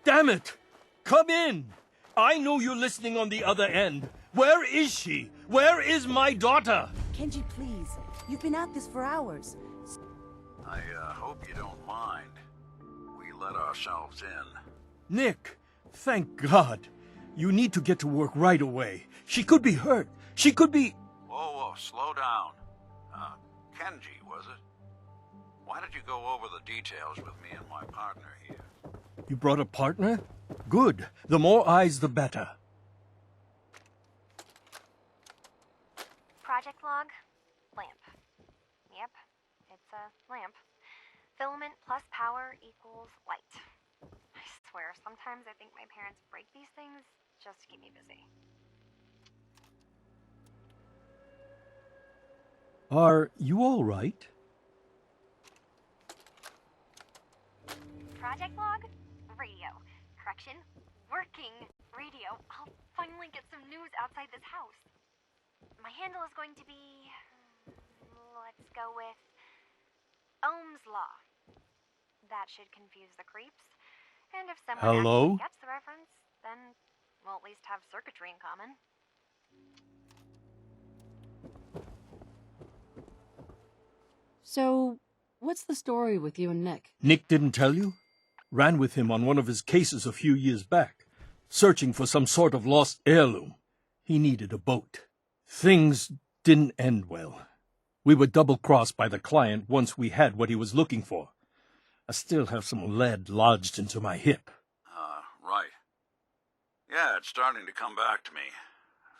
Damn it! Come in! I know you're listening on the other end. Where is she? Where is my daughter? Kenji, please. You've been at this for hours. I hope you don't mind. We let ourselves in. Nick, thank God. You need to get to work right away. She could be hurt. She could be... Whoa, slow down. Kenji, was it? Why did you go over the details with me and my partner here? You brought a partner? Good. The more eyes, the better. Project log, lamp. Yep, it's a lamp. Filament plus power equals light. I swear, sometimes I think my parents break these things just to keep me busy. Are you all right? Project log, radio. Correction, working radio. I'll finally get some news outside this house. My handle is going to be... let's go with... Ohm's Law. That should confuse the creeps. And if someone actually gets the reference, then we'll at least have circuitry in common. So, what's the story with you and Nick? Nick didn't tell you? Ran with him on one of his cases a few years back, searching for some sort of lost heirloom. He needed a boat. Things didn't end well. We were double-crossed by the client once we had what he was looking for. I still have some lead lodged into my hip. Right. Yeah, it's starting to come back to me.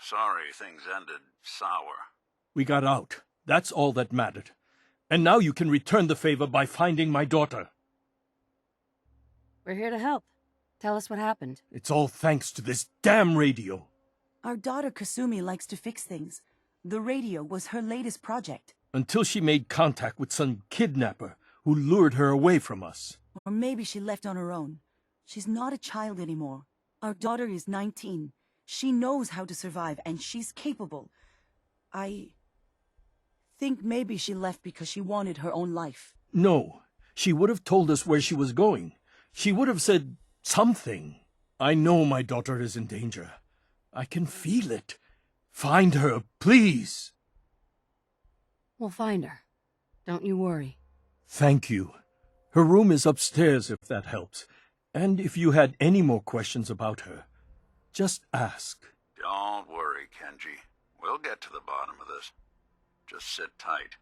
Sorry things ended sour. We got out. That's all that mattered. And now you can return the favor by finding my daughter. We're here to help. Tell us what happened. It's all thanks to this damn radio. Our daughter Kasumi likes to fix things. The radio was her latest project. Until she made contact with some kidnapper who lured her away from us. Or maybe she left on her own. She's not a child anymore. Our daughter is 19. She knows how to survive, and she's capable. I think maybe she left because she wanted her own life. No, she would have told us where she was going. She would have said something. I know my daughter is in danger. I can feel it. Find her, please. We'll find her. Don't you worry. Thank you. Her room is upstairs if that helps. And if you had any more questions about her, just ask. Don't worry, Kenji. We'll get to the bottom of this. Just sit tight.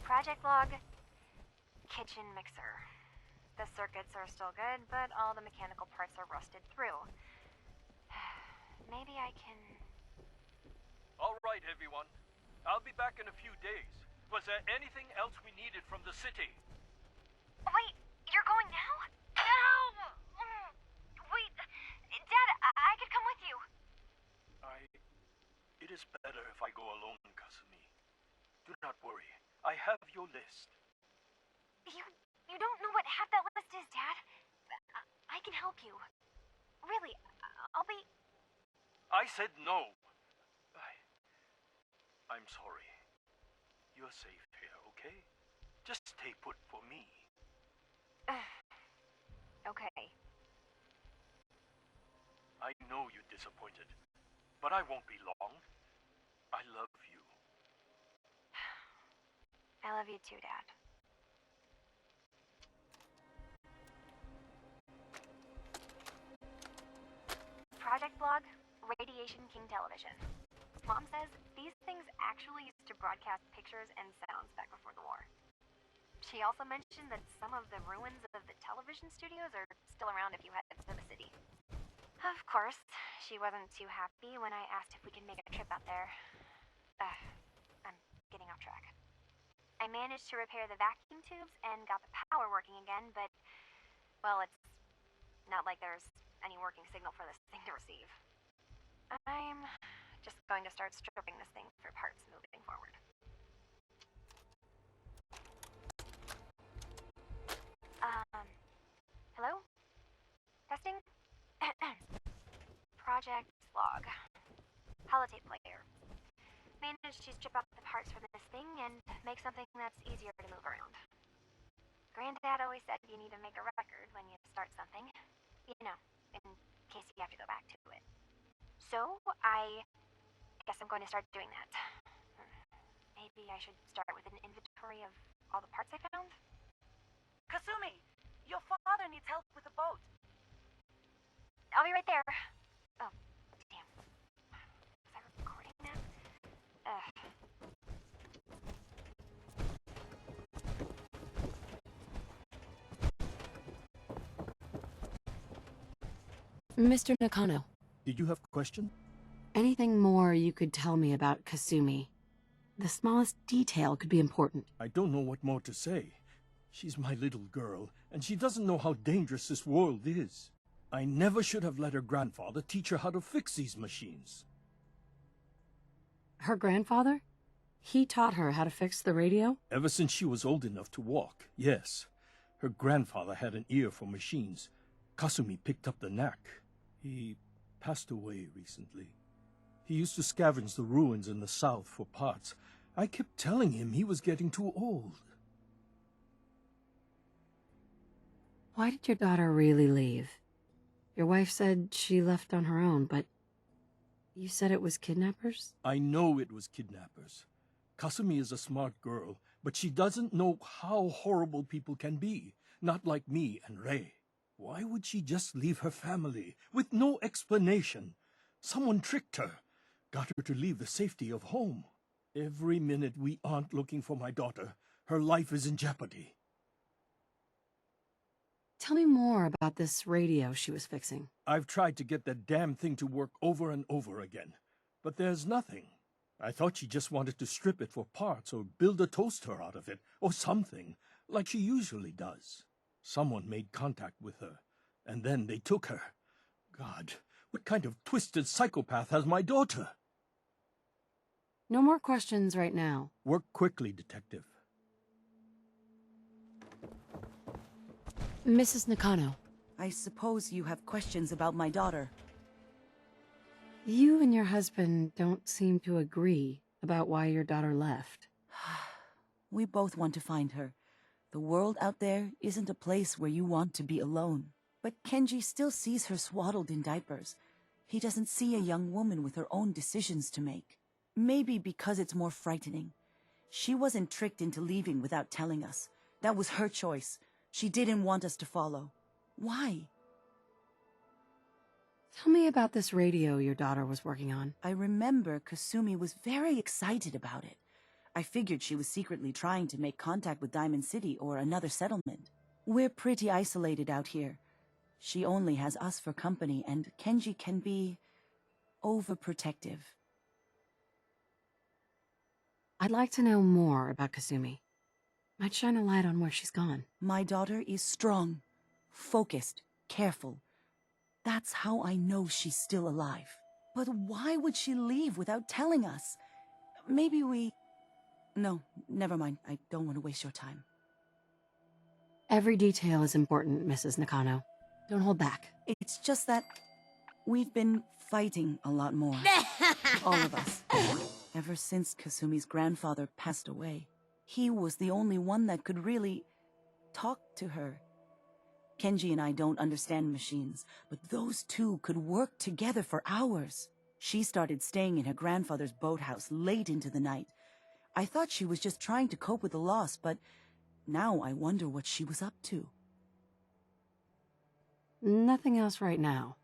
Project log, kitchen mixer. The circuits are still good, but all the mechanical parts are rusted through. Maybe I can... All right, everyone. I'll be back in a few days. Was there anything else we needed from the city? Wait, you're going now? No! Wait, Dad, I could come with you. It is better if I go alone, Kasumi. Do not worry. I have your list. You don't know what half that list is, Dad. I can help you. Really, I'll be... I said no. I'm sorry. You're safe here, okay? Just stay put for me. Okay. I know you're disappointed, but I won't be long. I love you. I love you too, Dad. Project blog, Radiation King Television. Mom says these things actually used to broadcast pictures and sounds back before the war. She also mentioned that some of the ruins of the television studios are still around if you head to the city. Of course, she wasn't too happy when I asked if we could make a trip out there. I'm getting off track. I managed to repair the vacuum tubes and got the power working again, but, well, it's not like there's any working signal for this thing to receive. I'm Just going to start stripping this thing for parts moving forward. Hello? Testing? Project log. Holotape player. Managed to strip out the parts from this thing and make something that's easier to move around. Granddad always said you need to make a record when you start something. You know, in case you have to go back to it. So, I guess I'm going to start doing that. Maybe I should start with an inventory of all the parts I found? Kasumi, your father needs help with the boat. I'll be right there. Oh, damn. Was I recording that? Mr. Nakano, Did you have a question? anything more you could tell me about Kasumi? The smallest detail could be important. I don't know what more to say. She's my little girl, and she doesn't know how dangerous this world is. I never should have let her grandfather teach her how to fix these machines. Her grandfather? He taught her how to fix the radio? Ever since she was old enough to walk, yes. Her grandfather had an ear for machines. Kasumi picked up the knack. He passed away recently. He used to scavenge the ruins in the south for parts. I kept telling him he was getting too old. Why did your daughter really leave? Your wife said she left on her own, but you said it was kidnappers? I know it was kidnappers. Kasumi is a smart girl, but she doesn't know how horrible people can be. Not like me and Ray. Why would she just leave her family with no explanation? Someone tricked her, got her to leave the safety of home. Every minute we aren't looking for my daughter, her life is in jeopardy. Tell me more about this radio she was fixing. I've tried to get that damn thing to work over and over again, but there's nothing. I thought she just wanted to strip it for parts or build a toaster out of it, or something, like she usually does. Someone made contact with her, and then they took her. God, what kind of twisted psychopath has my daughter? No more questions right now. Work quickly, Detective. Mrs. Nakano, I suppose you have questions about my daughter. you and your husband don't seem to agree about why your daughter left. We both want to find her. The world out there isn't a place where you want to be alone. But Kenji still sees her swaddled in diapers. He doesn't see a young woman with her own decisions to make. Maybe because it's more frightening. She wasn't tricked into leaving without telling us. That was her choice. She didn't want us to follow. Why? Tell me about this radio your daughter was working on. I remember Kasumi was very excited about it. I figured she was secretly trying to make contact with Diamond City or another settlement. We're pretty isolated out here. She only has us for company, and Kenji can be overprotective. I'd like to know more about Kasumi. Might shine a light on where she's gone. My daughter is strong, focused, careful. That's how I know she's still alive. But why would she leave without telling us? Maybe we... No, never mind. I don't want to waste your time. Every detail is important, Mrs. Nakano. Don't hold back. It's just that we've been fighting a lot more. All of us. Ever since Kasumi's grandfather passed away. He was the only one that could really talk to her. Kenji and I don't understand machines, but those two could work together for hours. She started staying in her grandfather's boathouse late into the night. I thought she was just trying to cope with the loss, but now I wonder what she was up to. Nothing else right now.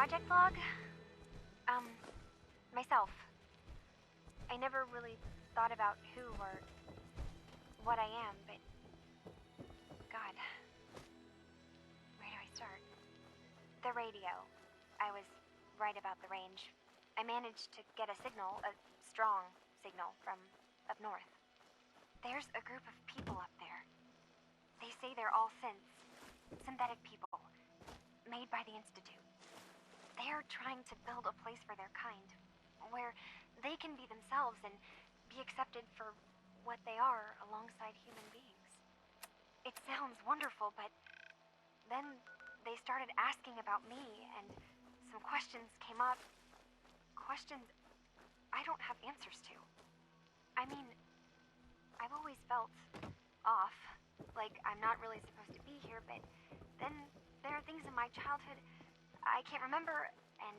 project log? Myself. I never really thought about who or what I am, but... God. Where do I start? The radio. I was right about the range. I managed to get a signal, a strong signal, from up north. There's a group of people up there. They say they're all synths. Synthetic people. Made by the Institute. They're trying to build a place for their kind, where they can be themselves and be accepted for what they are alongside human beings. It sounds wonderful, but then they started asking about me, and some questions came up. Questions I don't have answers to. I mean, I've always felt off, like I'm not really supposed to be here, but then there are things in my childhood I can't remember, and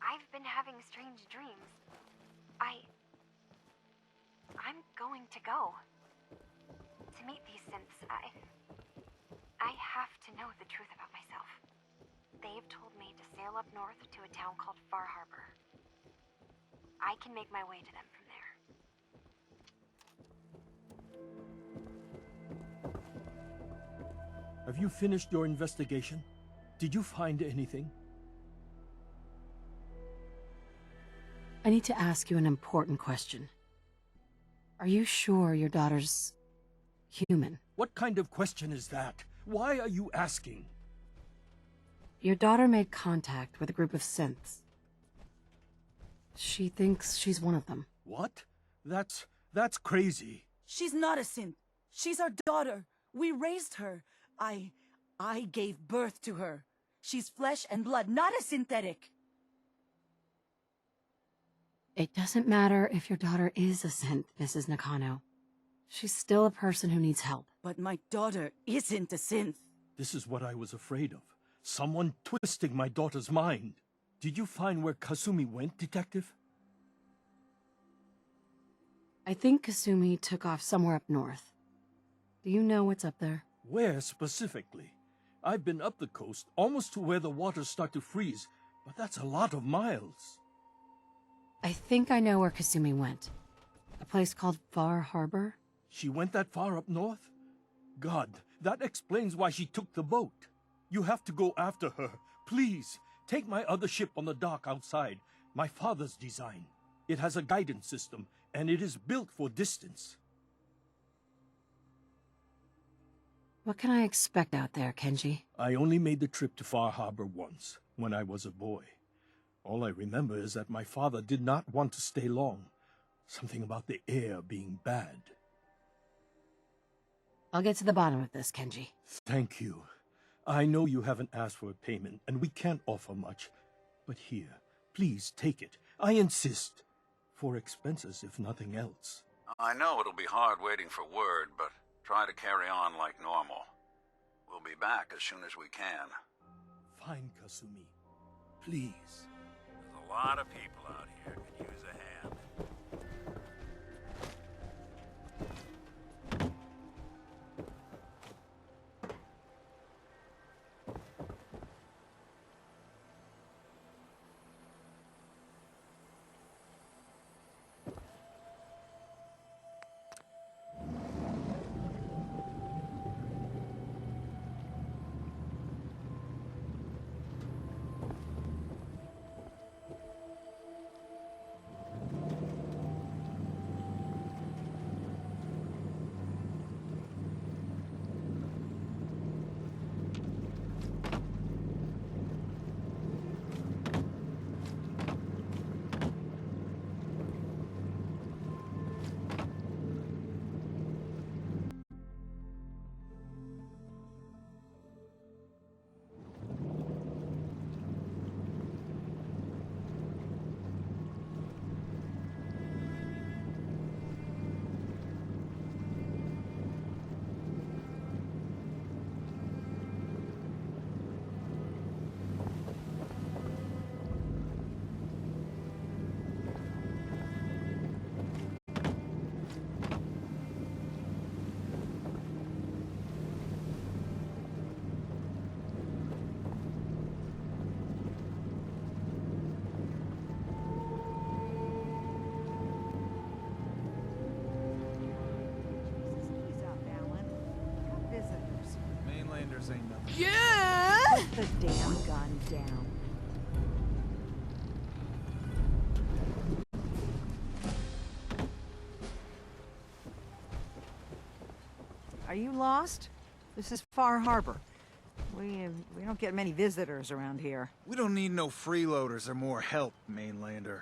I've been having strange dreams. I'm going to go. To meet these synths, I have to know the truth about myself. They've told me to sail up north to a town called Far Harbor. I can make my way to them from there. Have you finished your investigation? Did you find anything? I need to ask you an important question. Are you sure your daughter's human? What kind of question is that? Why are you asking? Your daughter made contact with a group of synths. She thinks she's one of them. What? That's crazy. She's not a synth. She's our daughter. We raised her. I gave birth to her. She's flesh and blood, not a synthetic. It doesn't matter if your daughter is a synth, Mrs. Nakano. She's still a person who needs help. But my daughter isn't a synth. This is what I was afraid of. Someone twisting my daughter's mind. Did you find where Kasumi went, Detective? I think Kasumi took off somewhere up north. Do you know what's up there? Where specifically? I've been up the coast, almost to where the waters start to freeze, but that's a lot of miles. I think I know where Kasumi went. A place called Far Harbor? She went that far up north? God, that explains why she took the boat. You have to go after her. Please, take my other ship on the dock outside. My father's design. It has a guidance system, and it is built for distance. What can I expect out there, Kenji? I only made the trip to Far Harbor once, when I was a boy. All I remember is that my father did not want to stay long. Something about the air being bad. I'll get to the bottom of this, Kenji. Thank you. I know you haven't asked for a payment, and we can't offer much. But here, please take it. I insist. For expenses, if nothing else. I know it'll be hard waiting for word, but try to carry on like normal. We'll be back as soon as we can. Fine, Kasumi. Please. There's a lot of people out here could use a hand. mainlanders ain't nothing. Yeah! Put the damn gun down. Are you lost? This is Far Harbor. We don't get many visitors around here. We don't need no freeloaders or more help, mainlander.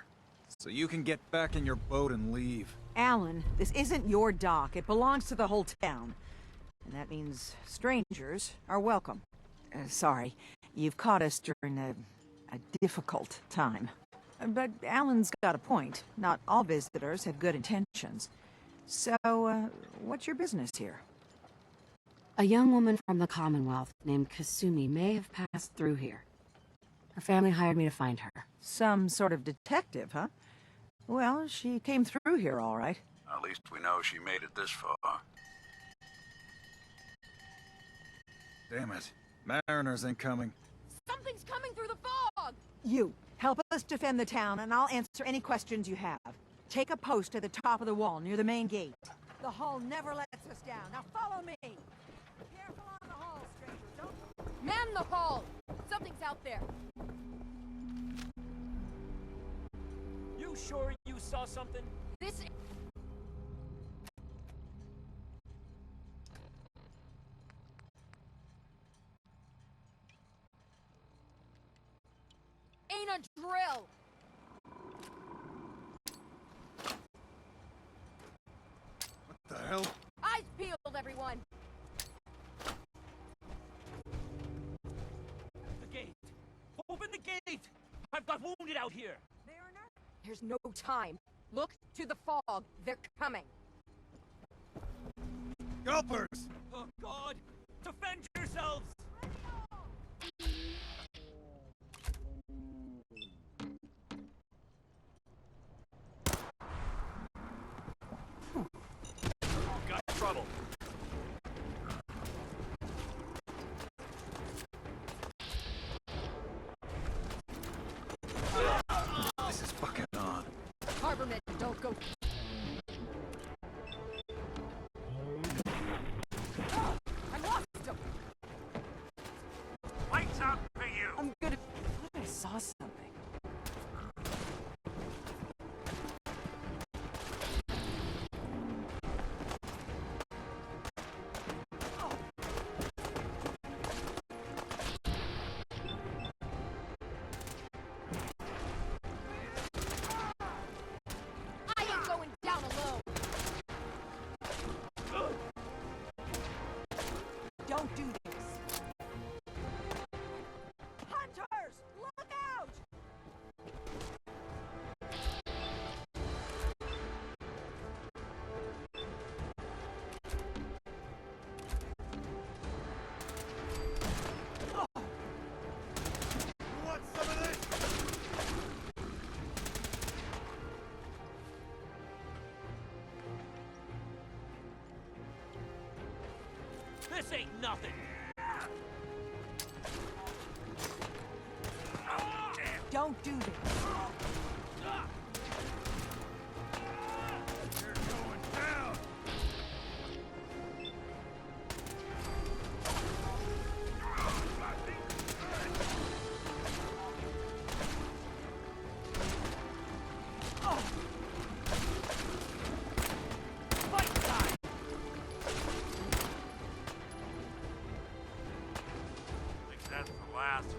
So you can get back in your boat and leave. Alan, this isn't your dock. It belongs to the whole town. And that means strangers are welcome. Sorry, you've caught us during a difficult time. But Alan's got a point. Not all visitors have good intentions. So, what's your business here? A young woman from the Commonwealth named Kasumi may have passed through here. Her family hired me to find her. Some sort of detective, huh? Well, she came through here all right. At least we know she made it this far. Damn it. Mariners ain't coming. Something's coming through the fog! You, help us defend the town, and I'll answer any questions you have. Take a post at the top of the wall, near the main gate. The hull never lets us down. Now follow me! Careful on the hull, stranger. Don't... Man the hull! Something's out there. You sure you saw something? This... ain't a drill! What the hell? Eyes peeled, everyone! The gate! Open the gate! I've got wounded out here! Mariner? There's no time. Look to the fog. They're coming. Gulpers! Oh, God! Defend yourselves! Got trouble. This is fucking on. Harbormen, don't go. I lost him! Lights out for you! I'm gonna... I thought I saw something. I ain't going down alone! Don't do this. Hunters! Look out! Want some of this? This ain't nothing! Don't do this. You're going down! Fight time! Think that's the last one.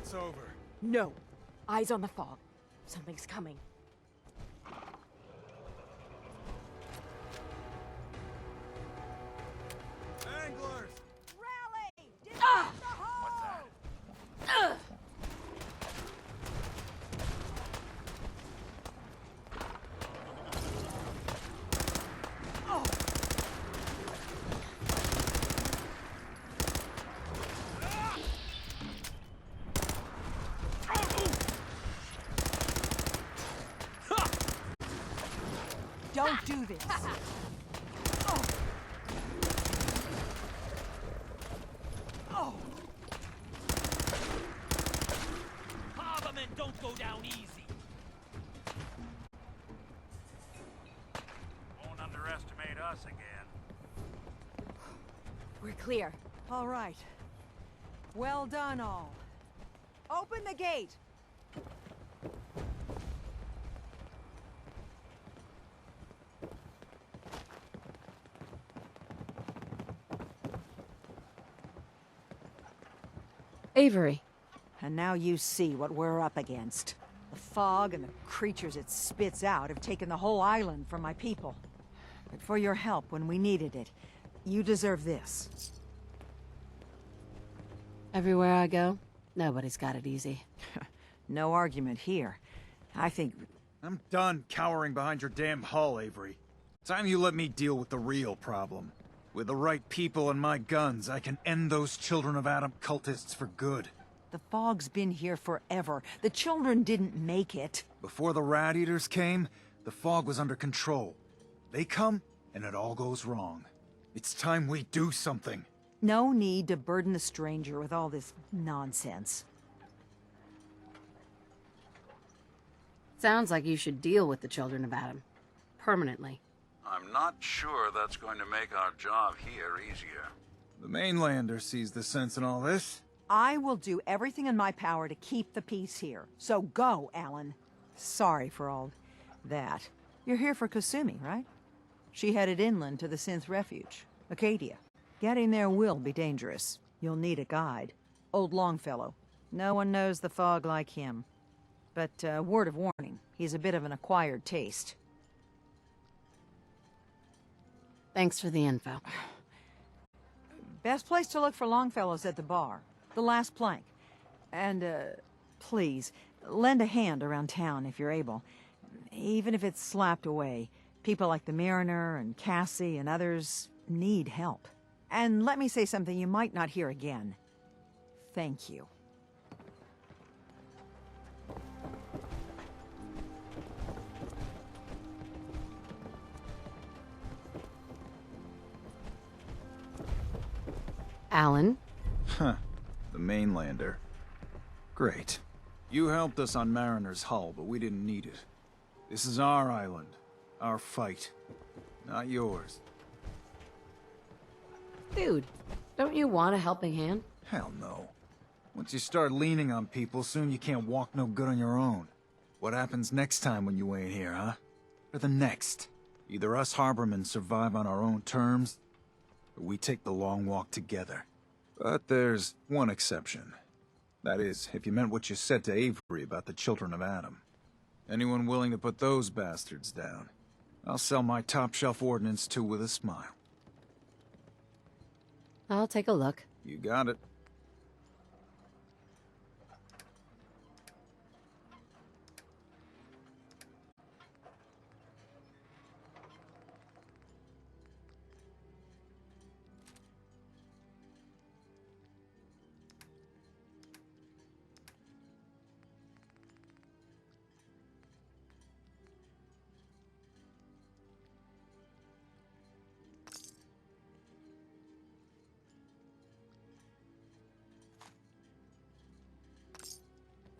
It's over. No. Eyes on the fog. Something's coming. Anglers! Rally! Disrupt the hull! Don't do this. Harbormen don't go down easy! Won't underestimate us again. We're clear. All right. Well done, all. Open the gate! Avery. And now you see what we're up against. The fog and the creatures it spits out have taken the whole island from my people. But for your help when we needed it, you deserve this. Everywhere I go, nobody's got it easy. No argument here. I think... I'm done cowering behind your damn hull, Avery. Time you let me deal with the real problem. With the right people and my guns, I can end those Children of Adam cultists for good. The fog's been here forever. The children didn't make it. Before the Rat Eaters came, the fog was under control. They come, and it all goes wrong. It's time we do something. No need to burden the stranger with all this nonsense. Sounds like you should deal with the Children of Adam. Permanently. I'm not sure that's going to make our job here easier. The mainlander sees the sense in all this. I will do everything in my power to keep the peace here. So go, Alan. Sorry for all that. You're here for Kasumi, right? She headed inland to the Synth Refuge, Acadia. Getting there will be dangerous. You'll need a guide. Old Longfellow. No one knows the fog like him. But word of warning, he's a bit of an acquired taste. Thanks for the info. Best place to look for Longfellow's at the bar. The last plank. And, please, lend a hand around town if you're able. Even if it's slapped away. People like the Mariner and Cassie and others need help. And let me say something you might not hear again. Thank you. Alan? Huh. The mainlander. Great. You helped us on Mariner's hull, but we didn't need it. This is our island. Our fight. Not yours. Dude, don't you want a helping hand? Hell no. Once you start leaning on people, soon you can't walk no good on your own. What happens next time when you ain't here, huh? Or the next? Either us harbormen survive on our own terms, or we take the long walk together. But there's one exception. That is, if you meant what you said to Avery about the Children of Adam. Anyone willing to put those bastards down, I'll sell my top-shelf ordnance to with a smile. I'll take a look. You got it.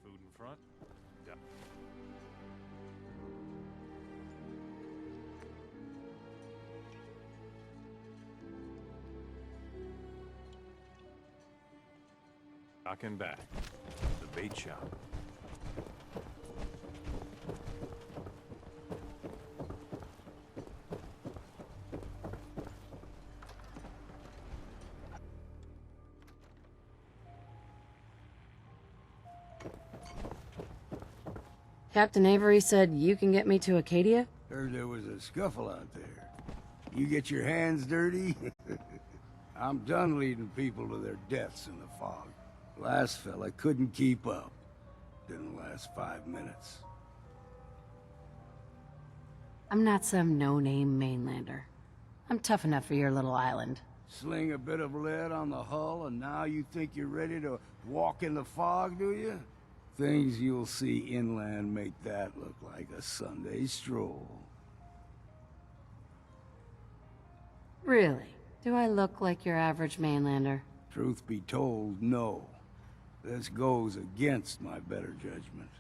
Food in front. Yep. Knocking back. The bait shop. Captain Avery said you can get me to Acadia? Heard there was a scuffle out there. You get your hands dirty? I'm done leading people to their deaths in the fog. Last fella couldn't keep up. Didn't last 5 minutes. I'm not some no-name mainlander. I'm tough enough for your little island. Sling a bit of lead on the hull and now you think you're ready to walk in the fog, do you? Things you'll see inland make that look like a Sunday stroll. Really? Do I look like your average mainlander? Truth be told, no. This goes against my better judgment.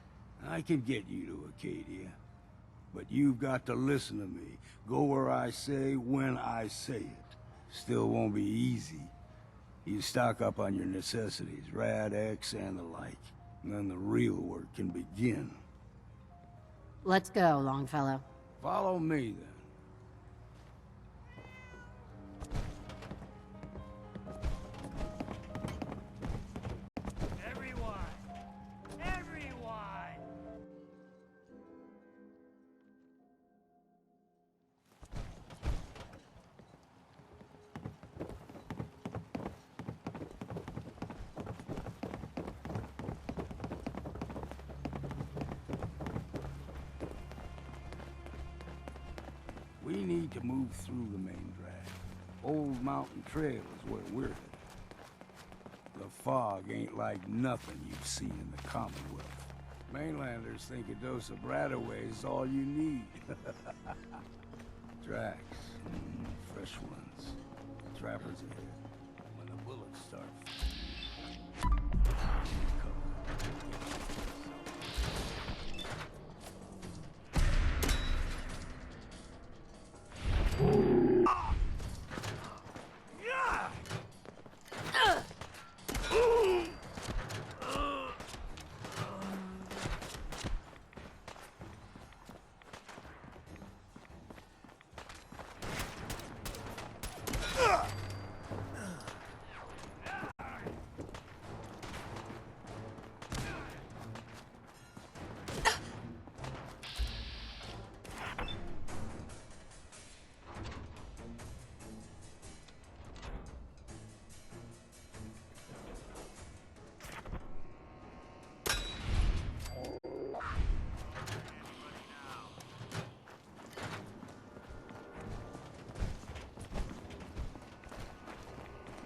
I can get you to Acadia. But you've got to listen to me. Go where I say, when I say it. Still won't be easy. You stock up on your necessities, Rad X and the like. And then the real work can begin. Let's go, Longfellow. Follow me, then. We need to move through the main drag. Old Mountain Trail is where we're headed. The fog ain't like nothing you've seen in the Commonwealth. Mainlanders think a dose of Bradaway is all you need. Tracks, fresh ones. Trappers ahead. When the bullets start.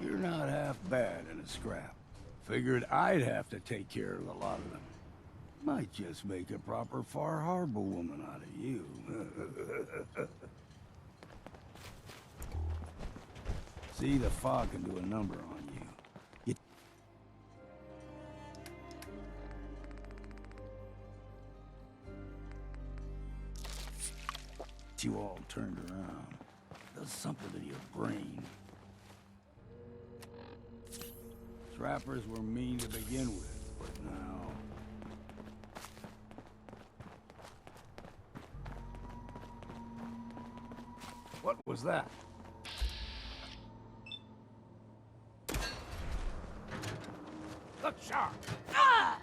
You're not half bad in a scrap. Figured I'd have to take care of a lot of them. Might just make a proper Far Harbor woman out of you. See, the fog can do a number on you. You all turned around. Does something to your brain. Trappers were mean to begin with, but now... What was that? Look sharp! Ah!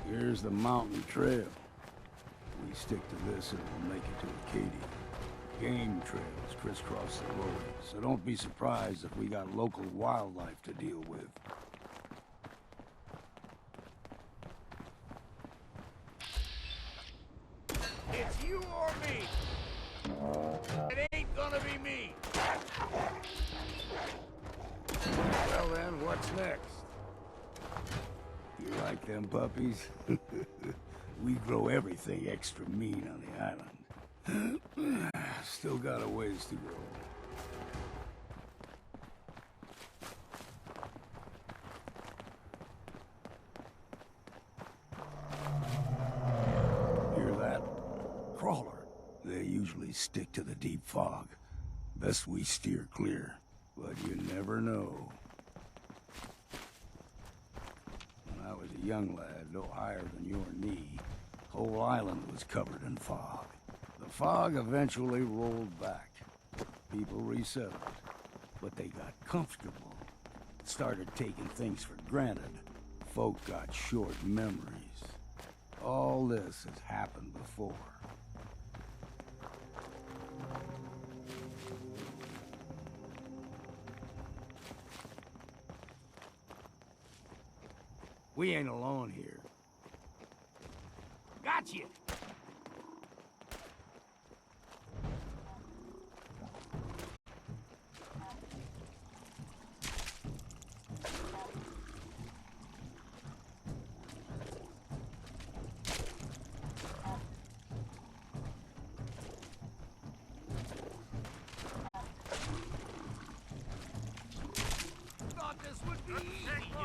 Here's the mountain trail. We stick to this and we'll make it to Acadia. Game trails crisscross the road, so don't be surprised if we got local wildlife to deal with. It's you or me. It ain't gonna be me. Well then, what's next? You like them puppies? We grow everything extra mean on the island. Still got a ways to go. Hear that? Crawler. They usually stick to the deep fog. Best we steer clear. But you never know. When I was a young lad, no higher than your knee, whole island was covered in fog. The fog eventually rolled back. People resettled, but they got comfortable. Started taking things for granted. Folk got short memories. All this has happened before. We ain't alone here. Got you. Thought this would be easy, did you?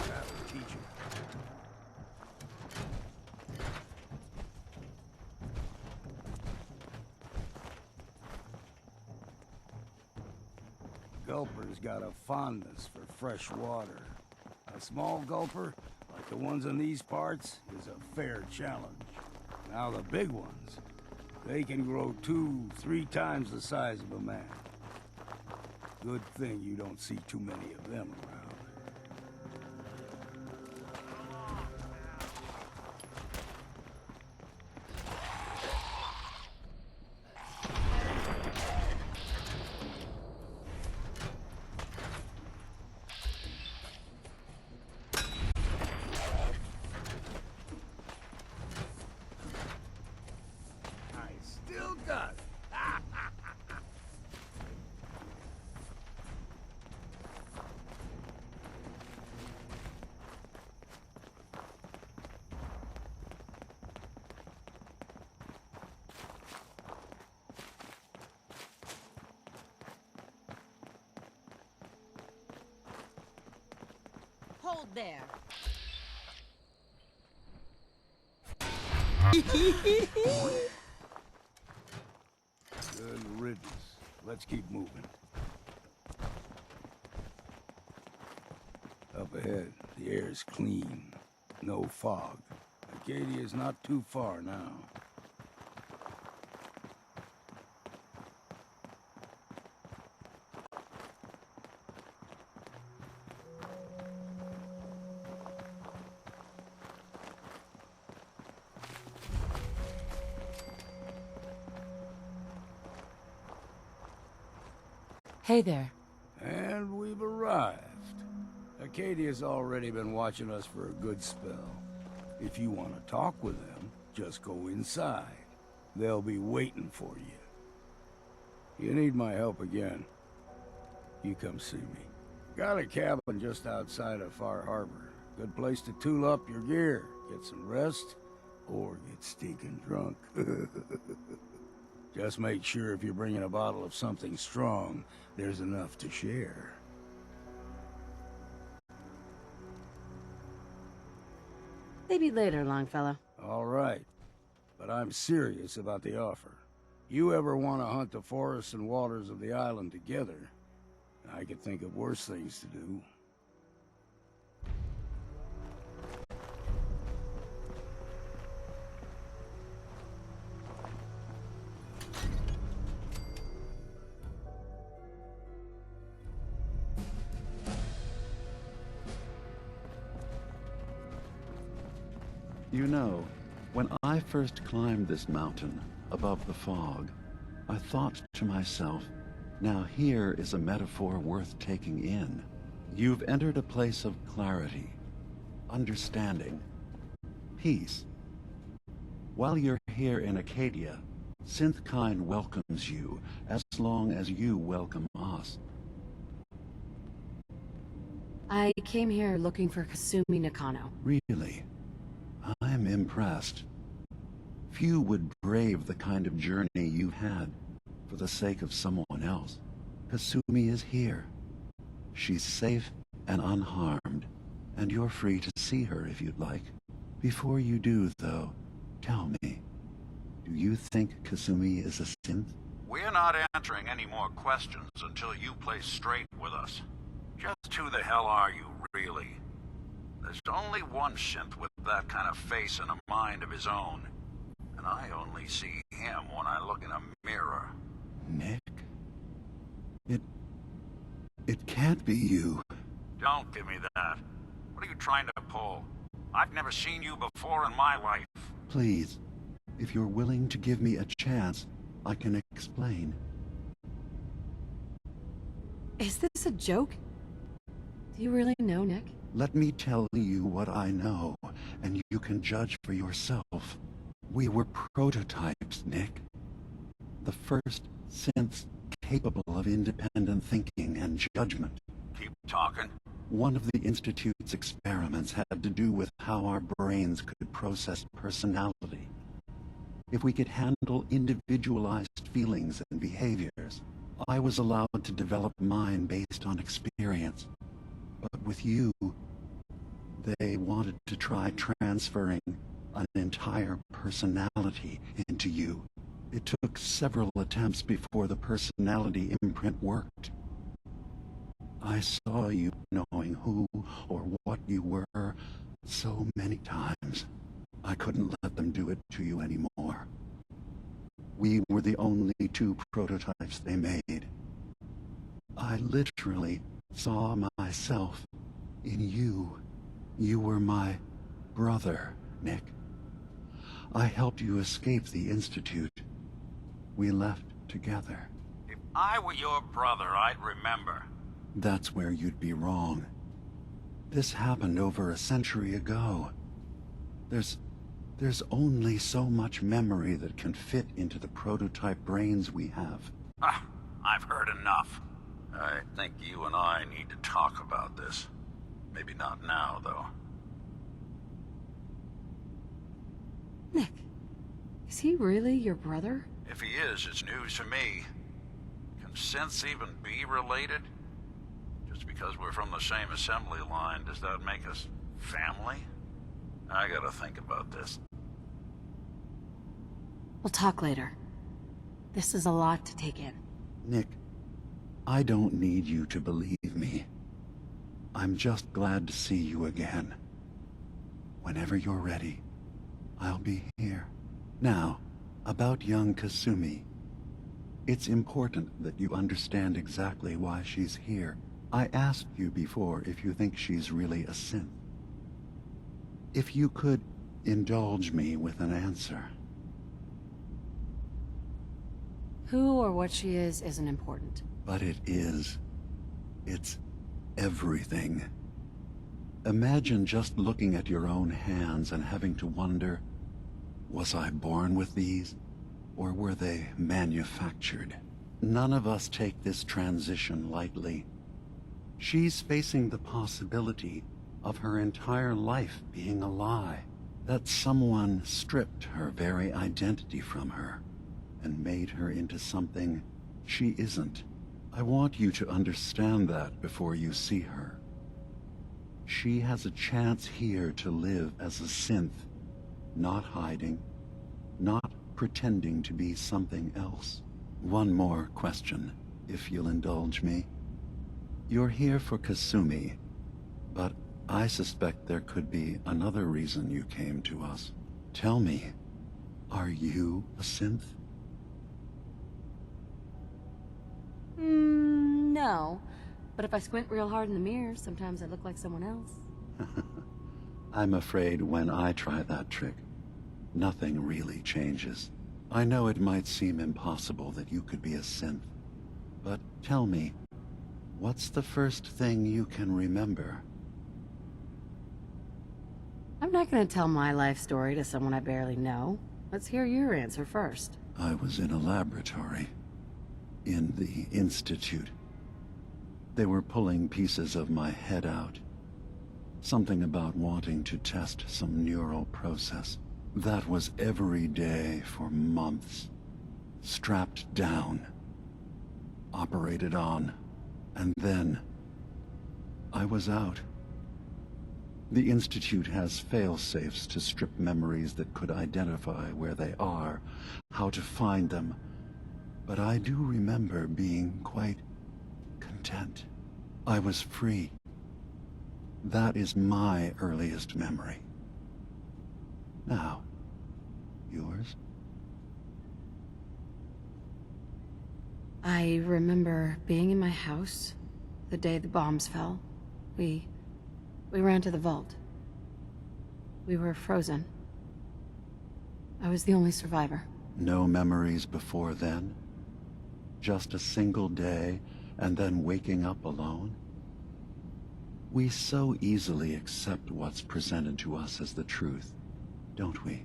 That'll teach you. Gulper's got a fondness for fresh water. A small gulper, like the ones in these parts, is a fair challenge. Now the big ones, they can grow 2-3 times the size of a man. Good thing you don't see too many of them around. I still got it. Hold there. Good riddance. Let's keep moving. Up ahead, the air's clean. No fog. Acadia's not too far now. Hey there. And we've arrived. Acadia's already been watching us for a good spell. If you want to talk with them, just go inside. They'll be waiting for you. You need my help again, you come see me. Got a cabin just outside of Far Harbor. Good place to tool up your gear, get some rest, or get stinking drunk. Just make sure if you're bringing a bottle of something strong, there's enough to share. Maybe later, Longfellow. All right, but I'm serious about the offer. You ever want to hunt the forests and waters of the island together, I could think of worse things to do. You know, when I first climbed this mountain above the fog, I thought to myself, now here is a metaphor worth taking in. You've entered a place of clarity, understanding, peace. While you're here in Acadia, Synthkind welcomes you as long as you welcome us. I came here looking for Kasumi Nakano. Really? I'm impressed. Few would brave the kind of journey you had for the sake of someone else. Kasumi is here. She's safe and unharmed, and you're free to see her if you'd like. Before you do, though, tell me, do you think Kasumi is a synth? We're not answering any more questions until you play straight with us. Just who the hell are you, really? There's only one synth with that kind of face and a mind of his own. And I only see him when I look in a mirror. Nick? It can't be you. Don't give me that. What are you trying to pull? I've never seen you before in my life. Please, if you're willing to give me a chance, I can explain. Is this a joke? Do you really know, Nick? Let me tell you what I know, and you can judge for yourself. We were prototypes, Nick. The first synths capable of independent thinking and judgment. Keep talking. One of the Institute's experiments had to do with how our brains could process personality. If we could handle individualized feelings and behaviors, I was allowed to develop mine based on experience. But with you, they wanted to try transferring an entire personality into you. It took several attempts before the personality imprint worked. I saw you knowing who or what you were so many times. I couldn't let them do it to you anymore. We were the only two prototypes they made. I literally saw myself in you. You were my brother, Nick. I helped you escape the Institute. We left together. If I were your brother, I'd remember. That's where you'd be wrong. This happened over a century ago. There's only so much memory that can fit into the prototype brains we have. Ah, I've heard enough. I think you and I need to talk about this. Maybe not now, though. Nick, is he really your brother? If he is, it's news to me. Can synths even be related? Just because we're from the same assembly line, does that make us family? I gotta think about this. We'll talk later. This is a lot to take in. Nick, I don't need you to believe me. I'm just glad to see you again. Whenever you're ready, I'll be here. Now, about young Kasumi. It's important that you understand exactly why she's here. I asked you before if you think she's really a synth. If you could indulge me with an answer. Who or what she is isn't important. But it is. It's everything. Imagine just looking at your own hands and having to wonder, was I born with these, or were they manufactured? None of us take this transition lightly. She's facing the possibility of her entire life being a lie, that someone stripped her very identity from her and made her into something she isn't. I want you to understand that before you see her. She has a chance here to live as a synth, not hiding, not pretending to be something else. One more question, if you'll indulge me. You're here for Kasumi, but I suspect there could be another reason you came to us. Tell me, are you a synth? No. But if I squint real hard in the mirror, sometimes I look like someone else. I'm afraid when I try that trick, nothing really changes. I know it might seem impossible that you could be a synth, but tell me, what's the first thing you can remember? I'm not gonna tell my life story to someone I barely know. Let's hear your answer first. I was in a laboratory. In the Institute. They were pulling pieces of my head out. Something about wanting to test some neural process. That was every day for months. Strapped down. Operated on. And then I was out. The Institute has fail-safes to strip memories that could identify where they are, how to find them. But I do remember being quite content. I was free. That is my earliest memory. Now, yours? I remember being in my house the day the bombs fell. We ran to the vault. We were frozen. I was the only survivor. No memories before then? Just a single day, and then waking up alone? We so easily accept what's presented to us as the truth, don't we?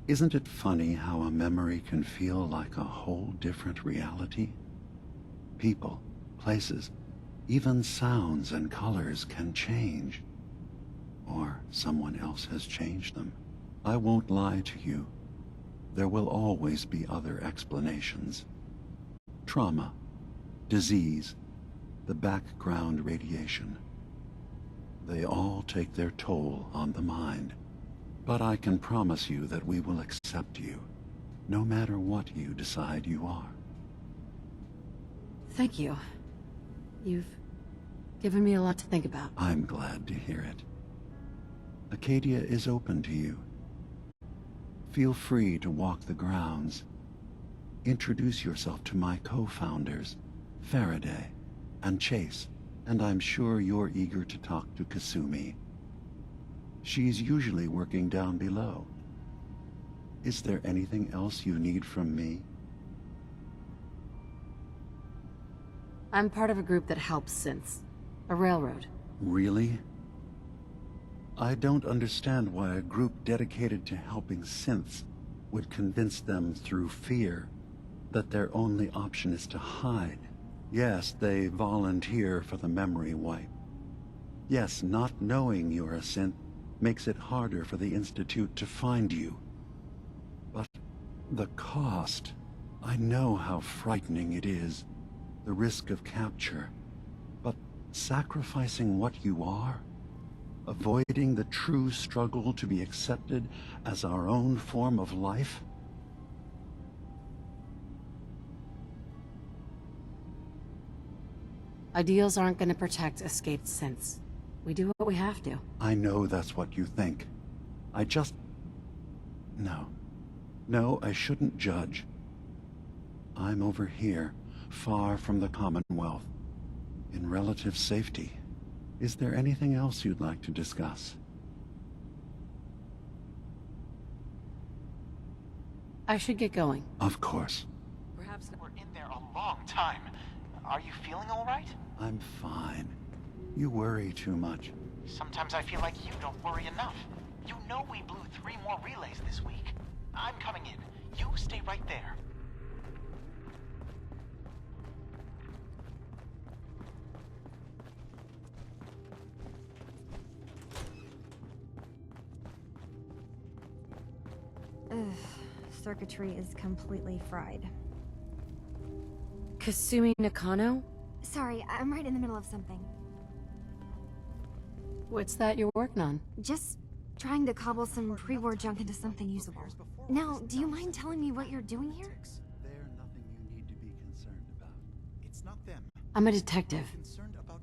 Isn't it funny how a memory can feel like a whole different reality? People, places, even sounds and colors can change. Or someone else has changed them. I won't lie to you. There will always be other explanations. Trauma, disease, the background radiation. They all take their toll on the mind. But I can promise you that we will accept you, no matter what you decide you are. Thank you. You've given me a lot to think about. I'm glad to hear it. Acadia is open to you. Feel free to walk the grounds. Introduce yourself to my co-founders, Faraday and Chase, and I'm sure you're eager to talk to Kasumi. She's usually working down below. Is there anything else you need from me? I'm part of a group that helps synths. A railroad. Really? I don't understand why a group dedicated to helping synths would convince them through fear that their only option is to hide. Yes, they volunteer for the memory wipe. Yes, not knowing you're a synth makes it harder for the Institute to find you. But the cost... I know how frightening it is, the risk of capture. But sacrificing what you are, avoiding the true struggle to be accepted as our own form of life? Ideals aren't going to protect escaped synths. We do what we have to. I know that's what you think. I just... No, I shouldn't judge. I'm over here, far from the Commonwealth, in relative safety. Is there anything else you'd like to discuss? I should get going. Of course. Perhaps we're in there a long time. Are you feeling all right? I'm fine. You worry too much. Sometimes I feel like you don't worry enough. You know we blew 3 more relays this week. I'm coming in. You stay right there. Ugh, circuitry is completely fried. Kasumi Nakano? Sorry, I'm right in the middle of something. What's that you're working on? Just trying to cobble some pre-war junk into something usable. Now, do you mind telling me what you're doing here? They're nothing you need to be concerned about. It's not them. I'm a detective.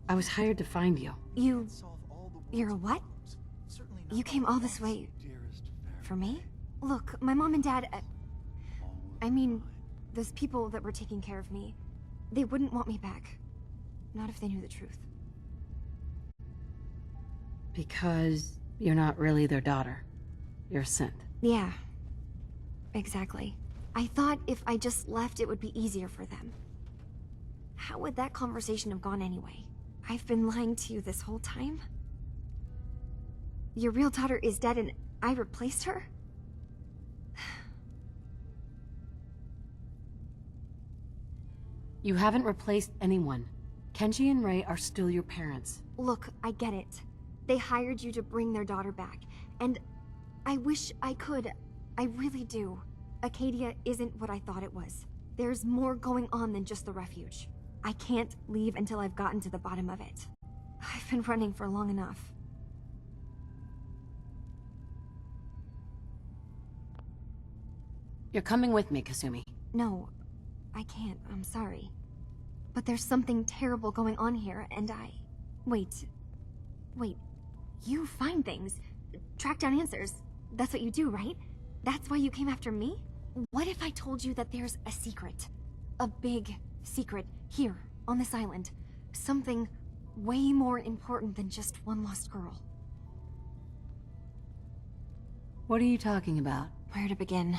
I was hired to find you. You're a what? You came all this way... Dearest for me? Look, my mom and dad... I mean, those people that were taking care of me, they wouldn't want me back. Not if they knew the truth. Because you're not really their daughter. You're a synth. Yeah. Exactly. I thought if I just left, it would be easier for them. How would that conversation have gone anyway? I've been lying to you this whole time? Your real daughter is dead and I replaced her? You haven't replaced anyone. Kenji and Ray are still your parents. Look, I get it. They hired you to bring their daughter back, and I wish I could. I really do. Acadia isn't what I thought it was. There's more going on than just the refuge. I can't leave until I've gotten to the bottom of it. I've been running for long enough. You're coming with me, Kasumi. No, I can't. I'm sorry. But there's something terrible going on here, and Wait. You find things. Track down answers. That's what you do, right? That's why you came after me? What if I told you that there's a secret? A big secret here, on this island. Something way more important than just one lost girl. What are you talking about? Where to begin?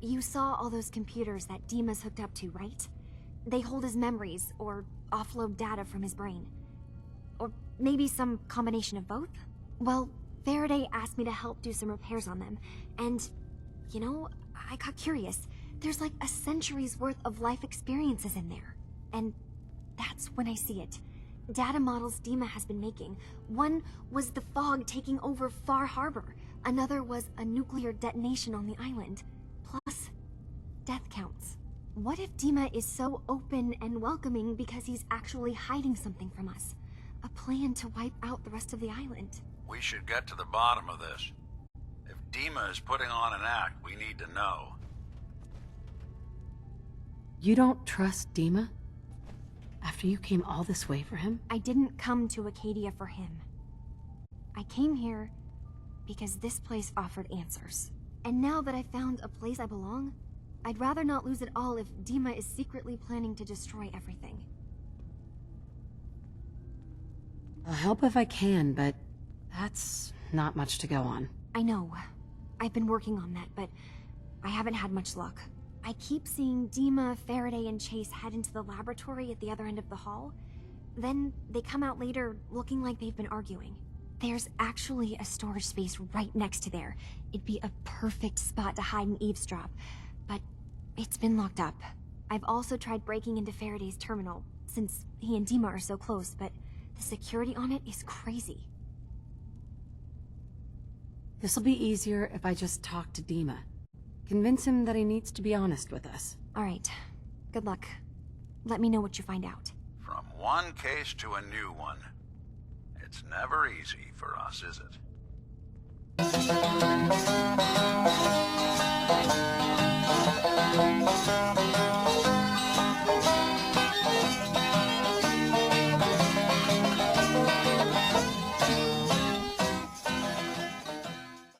You saw all those computers that Dima's hooked up to, right? They hold his memories, or offload data from his brain. Or maybe some combination of both? Well, Faraday asked me to help do some repairs on them, and, you know, I got curious. There's like a century's worth of life experiences in there. And that's when I see it. Data models Dima has been making. One was the fog taking over Far Harbor. Another was a nuclear detonation on the island. Plus, death counts. What if Dima is so open and welcoming because he's actually hiding something from us? A plan to wipe out the rest of the island. We should get to the bottom of this. If Dima is putting on an act, we need to know. You don't trust Dima? After you came all this way for him? I didn't come to Acadia for him. I came here because this place offered answers. And now that I found a place I belong, I'd rather not lose it all if Dima is secretly planning to destroy everything. I'll help if I can, but that's not much to go on. I know. I've been working on that, but I haven't had much luck. I keep seeing Dima, Faraday, and Chase head into the laboratory at the other end of the hall. Then they come out later looking like they've been arguing. There's actually a storage space right next to there. It'd be a perfect spot to hide and eavesdrop, but it's been locked up. I've also tried breaking into Faraday's terminal, since he and Dima are so close, but the security on it is crazy. This'll be easier if I just talk to Dima. Convince him that he needs to be honest with us. All right. Good luck. Let me know what you find out. From one case to a new one. It's never easy for us, is it?